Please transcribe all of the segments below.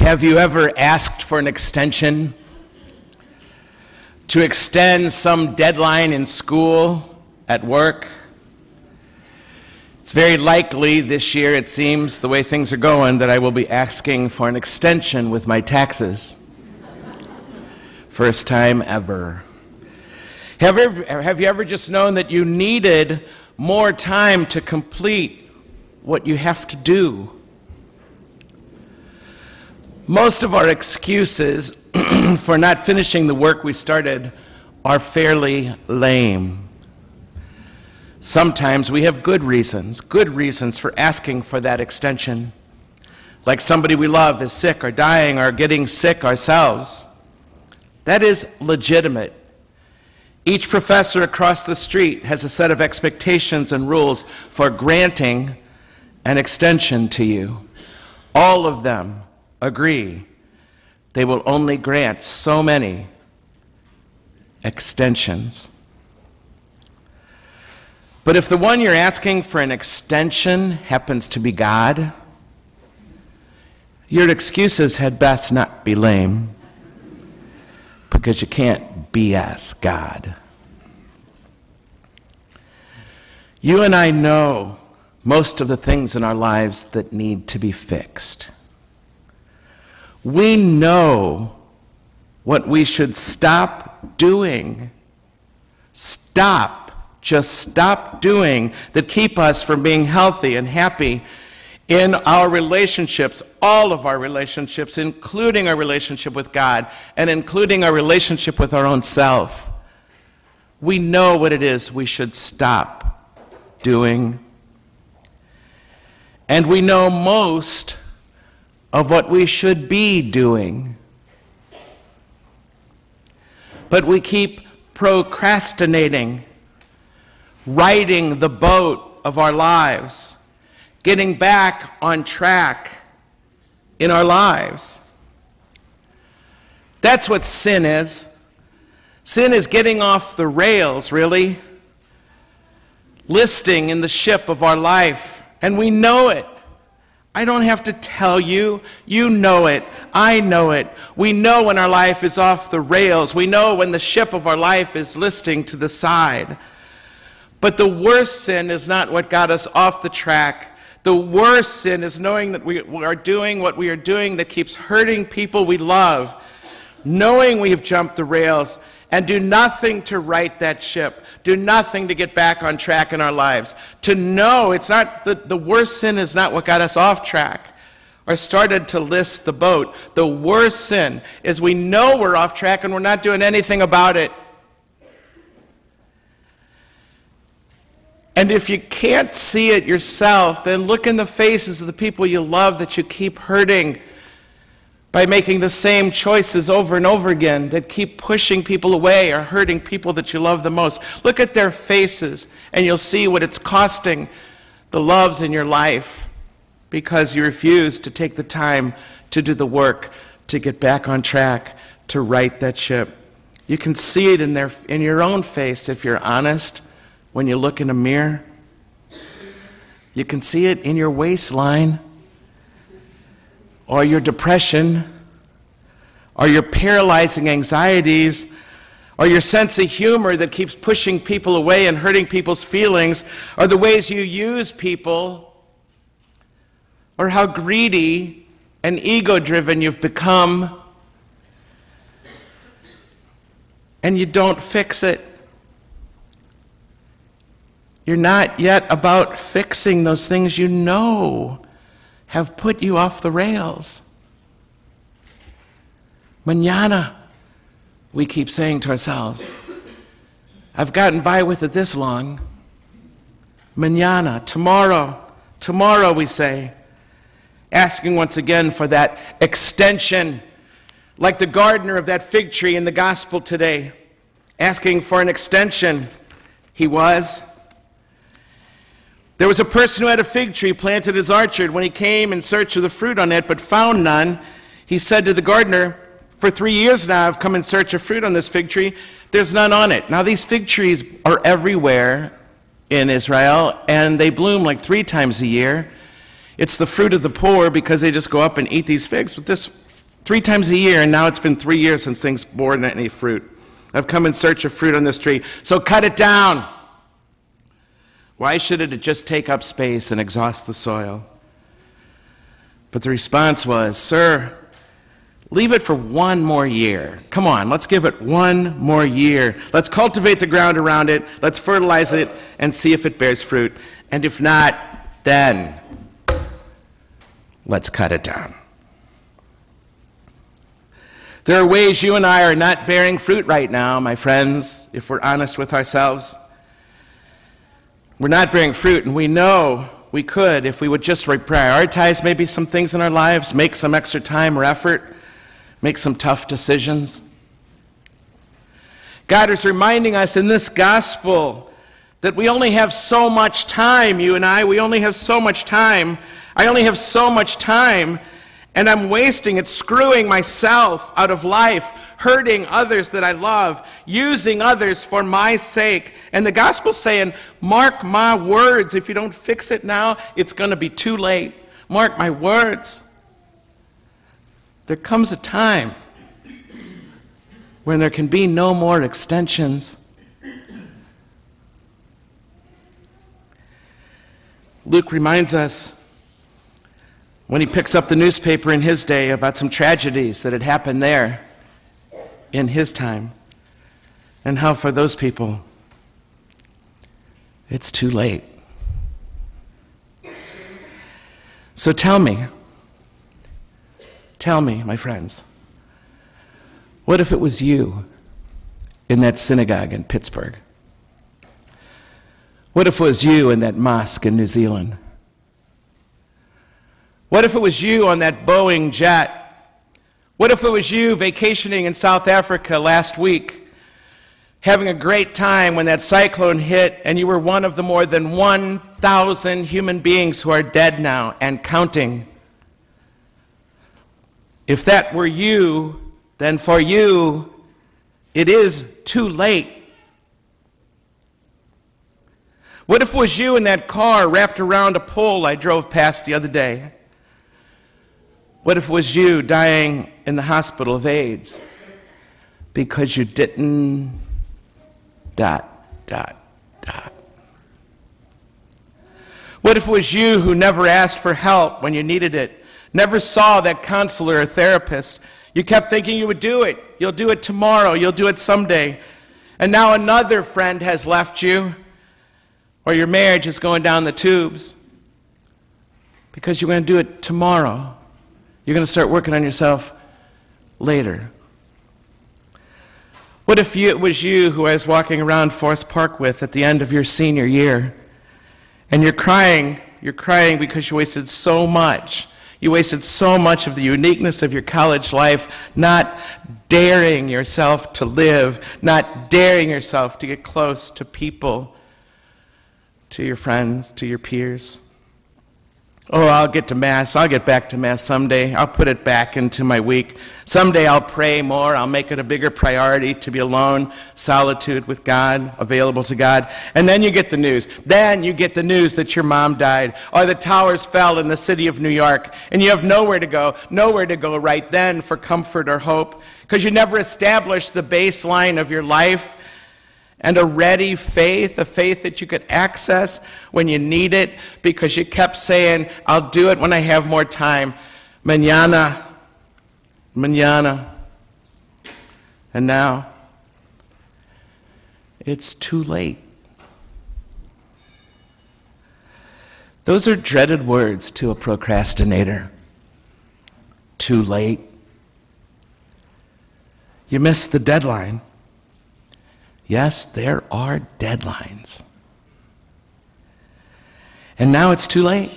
Have you ever asked for an extension? To extend some deadline in school, at work? It's very likely this year, it seems, the way things are going, that I will be asking for an extension with my taxes. First time ever. Have you ever just known that you needed more time to complete what you have to do? Most of our excuses for not finishing the work we started are fairly lame. Sometimes we have good reasons for asking for that extension. Like somebody we love is sick or dying or getting sick ourselves. That is legitimate. Each professor across the street has a set of expectations and rules for granting an extension to you. All of them agree they will only grant so many extensions. But if the one you're asking for an extension happens to be God, your excuses had best not be lame, because you can't BS God. You and I know most of the things in our lives that need to be fixed. We know what we should stop doing. Just stop doing that keep us from being healthy and happy in our relationships, all of our relationships, including our relationship with God and including our relationship with our own self. We know what it is we should stop doing. And we know most of what we should be doing. But we keep procrastinating, riding the boat of our lives, getting back on track in our lives. That's what sin is. Sin is getting off the rails, really, listing in the ship of our life, and we know it. I don't have to tell you. You know it. I know it. We know when our life is off the rails. We know when the ship of our life is listing to the side. But the worst sin is not what got us off the track. The worst sin is knowing that we are doing what we are doing that keeps hurting people we love, knowing we have jumped the rails, and do nothing to right that ship, do nothing to get back on track in our lives. To know it's not, the worst sin is not what got us off track or started to list the boat. The worst sin is we know we're off track and we're not doing anything about it. And if you can't see it yourself, then look in the faces of the people you love that you keep hurting by making the same choices over and over again that keep pushing people away or hurting people that you love the most. Look at their faces and you'll see what it's costing the loves in your life because you refuse to take the time to do the work to get back on track, to right that ship. You can see it in your own face if you're honest. When you look in a mirror, you can see it in your waistline, or your depression, or your paralyzing anxieties, or your sense of humor that keeps pushing people away and hurting people's feelings, or the ways you use people, or how greedy and ego-driven you've become, and you don't fix it. You're not yet about fixing those things you know have put you off the rails. Mañana, we keep saying to ourselves. I've gotten by with it this long. Mañana, tomorrow we say, asking once again for that extension, like the gardener of that fig tree in the gospel today, asking for an extension. He was. There was a person who had a fig tree planted in his orchard. When he came in search of the fruit on it but found none, he said to the gardener, "For 3 years now I've come in search of fruit on this fig tree. There's none on it." Now these fig trees are everywhere in Israel, and they bloom like 3 times a year. It's the fruit of the poor because they just go up and eat these figs. But this 3 times a year, and now it's been 3 years since things bore any fruit. I've come in search of fruit on this tree, so cut it down. Why should it just take up space and exhaust the soil? But the response was, sir, leave it for 1 more year. Come on, let's give it 1 more year. Let's cultivate the ground around it. Let's fertilize it and see if it bears fruit. And if not, then let's cut it down. There are ways you and I are not bearing fruit right now, my friends, if we're honest with ourselves. We're not bearing fruit, and we know we could if we would just reprioritize maybe some things in our lives, make some extra time or effort, make some tough decisions. God is reminding us in this gospel that we only have so much time, you and I. We only have so much time. I only have so much time, and I'm wasting it, screwing myself out of life, hurting others that I love, using others for my sake. And the gospel's saying, mark my words, if you don't fix it now, it's going to be too late. Mark my words. There comes a time when there can be no more extensions. Luke reminds us when he picks up the newspaper in his day about some tragedies that had happened there in his time, and how for those people it's too late. So tell me, my friends, what if it was you in that synagogue in Pittsburgh? What if it was you in that mosque in New Zealand? What if it was you on that Boeing jet? What if it was you vacationing in South Africa last week, having a great time when that cyclone hit and you were one of the more than 1,000 human beings who are dead now and counting? If that were you, then for you, it is too late. What if it was you in that car wrapped around a pole I drove past the other day? What if it was you dying in the hospital of AIDS because you didn't ... What if it was you who never asked for help when you needed it, never saw that counselor or therapist? You kept thinking you would do it. You'll do it tomorrow. You'll do it someday. And now another friend has left you, or your marriage is going down the tubes because you're going to do it tomorrow. You're going to start working on yourself later. What if it was you who I was walking around Forest Park with at the end of your senior year, and you're crying because you wasted so much. You wasted so much of the uniqueness of your college life, not daring yourself to live, not daring yourself to get close to people, to your friends, to your peers. Oh, I'll get to Mass. I'll get back to Mass someday. I'll put it back into my week. Someday I'll pray more. I'll make it a bigger priority to be alone, solitude with God, available to God. And then you get the news. Then you get the news that your mom died, or the towers fell in the city of New York, and you have nowhere to go right then for comfort or hope, because you never established the baseline of your life and a ready faith, a faith that you could access when you need it, because you kept saying, I'll do it when I have more time. Mañana. And now, it's too late. Those are dreaded words to a procrastinator. Too late. You missed the deadline. Yes, there are deadlines. And now it's too late.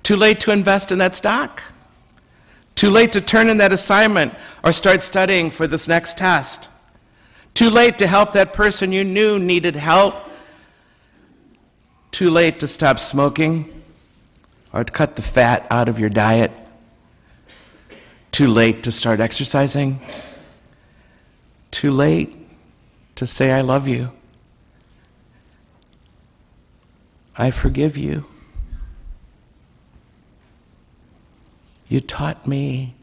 Too late to invest in that stock. Too late to turn in that assignment or start studying for this next test. Too late to help that person you knew needed help. Too late to stop smoking or to cut the fat out of your diet. Too late to start exercising. Too late to say, I love you. I forgive you. You taught me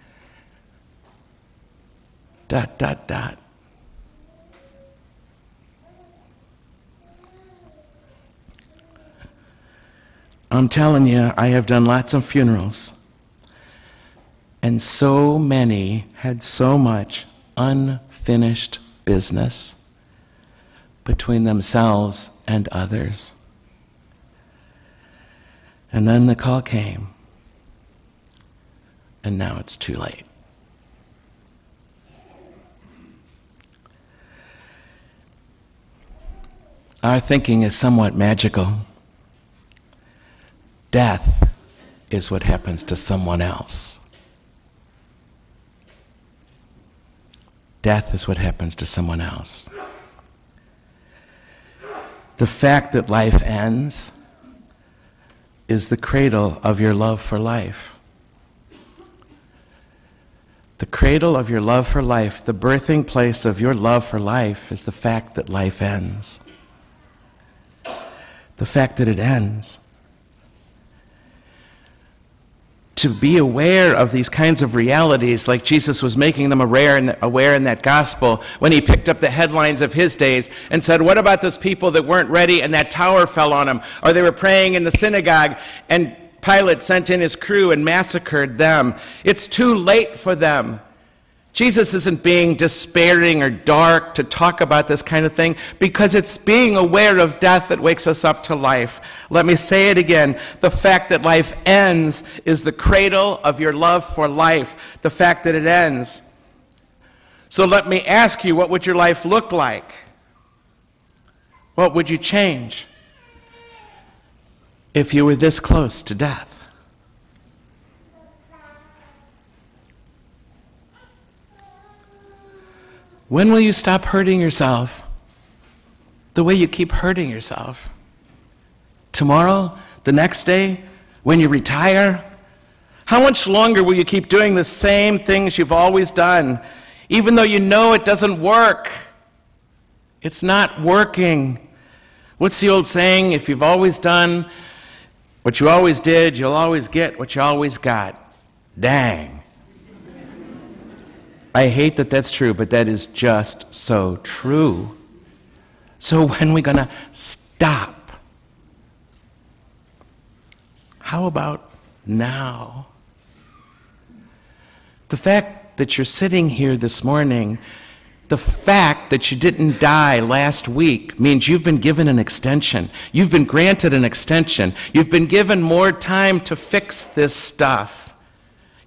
dot, dot, dot. I'm telling you, I have done lots of funerals, and so many had so much unfinished business between themselves and others. And then the call came, and now it's too late. Our thinking is somewhat magical. Death is what happens to someone else. Death is what happens to someone else. The fact that life ends is the cradle of your love for life. The cradle of your love for life, the birthing place of your love for life, is the fact that life ends. The fact that it ends. To be aware of these kinds of realities, like Jesus was making them aware in that gospel when he picked up the headlines of his days and said, what about those people that weren't ready and that tower fell on them? Or they were praying in the synagogue and Pilate sent in his crew and massacred them. It's too late for them. Jesus isn't being despairing or dark to talk about this kind of thing, because it's being aware of death that wakes us up to life. Let me say it again. The fact that life ends is the cradle of your love for life. The fact that it ends. So let me ask you, what would your life look like? What would you change if you were this close to death? When will you stop hurting yourself the way you keep hurting yourself? Tomorrow? The next day? When you retire? How much longer will you keep doing the same things you've always done, even though you know it doesn't work? It's not working. What's the old saying? If you've always done what you always did, you'll always get what you always got. Dang. I hate that that's true, but that is just so true. So when are we going to stop? How about now? The fact that you're sitting here this morning, the fact that you didn't die last week means you've been given an extension. You've been granted an extension. You've been given more time to fix this stuff.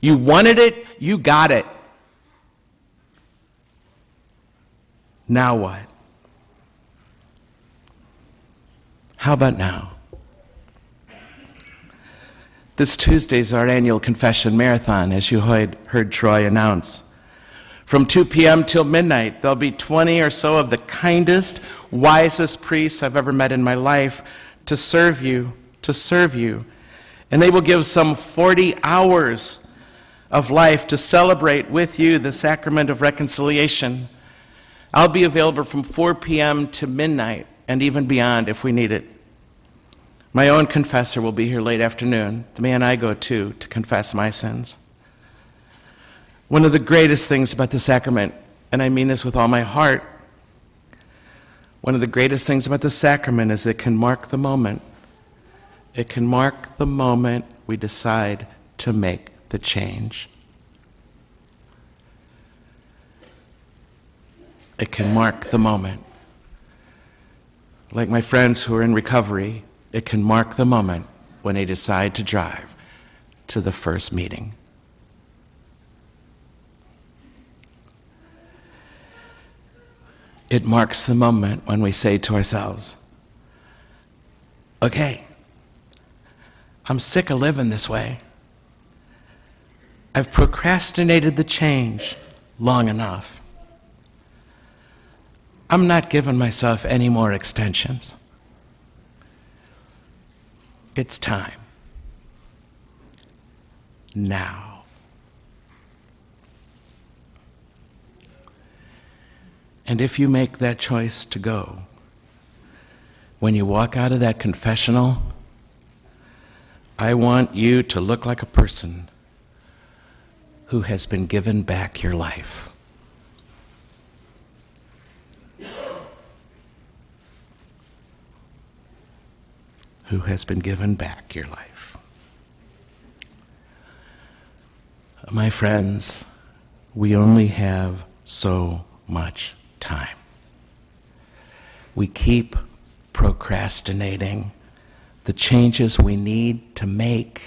You wanted it, you got it. Now what? How about now? This Tuesday is our annual confession marathon, as you heard Troy announce. From 2 p.m. till midnight, there'll be 20 or so of the kindest, wisest priests I've ever met in my life to serve you. And they will give some 40 hours of life to celebrate with you the sacrament of reconciliation. I'll be available from 4 p.m. to midnight and even beyond if we need it. My own confessor will be here late afternoon, the man I go to confess my sins. One of the greatest things about the sacrament, and I mean this with all my heart, one of the greatest things about the sacrament is it can mark the moment. It can mark the moment we decide to make the change. It can mark the moment. Like my friends who are in recovery, it can mark the moment when they decide to drive to the first meeting. It marks the moment when we say to ourselves, okay, I'm sick of living this way. I've procrastinated the change long enough. I'm not giving myself any more extensions. It's time. Now. And if you make that choice to go, when you walk out of that confessional, I want you to look like a person who has been given back your life. who has been given back your life. My friends, we only have so much time. We keep procrastinating the changes we need to make.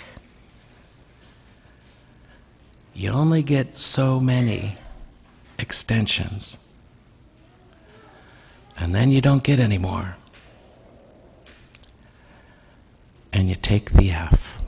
You only get so many extensions, and then you don't get any more. And you take the F.